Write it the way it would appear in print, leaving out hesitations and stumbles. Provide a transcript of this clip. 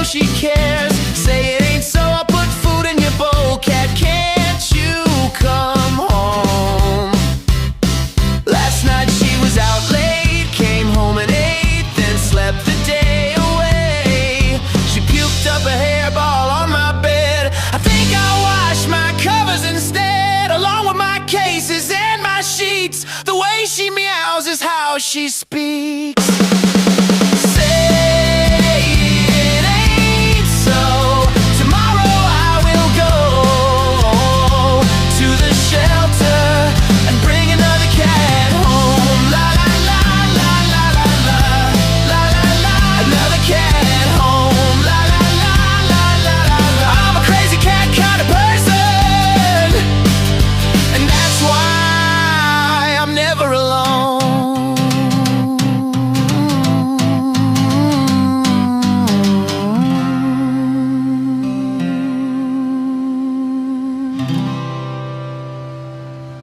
she cares. Say it ain't so, I'll put food in your bowl. Cat, can't you come home? Last night she was out late, came home at 8, then slept the day away. She puked up a hairball on my bed. I think I'll wash my covers instead, along with my cases and my sheets. The way she meows is how she speaks.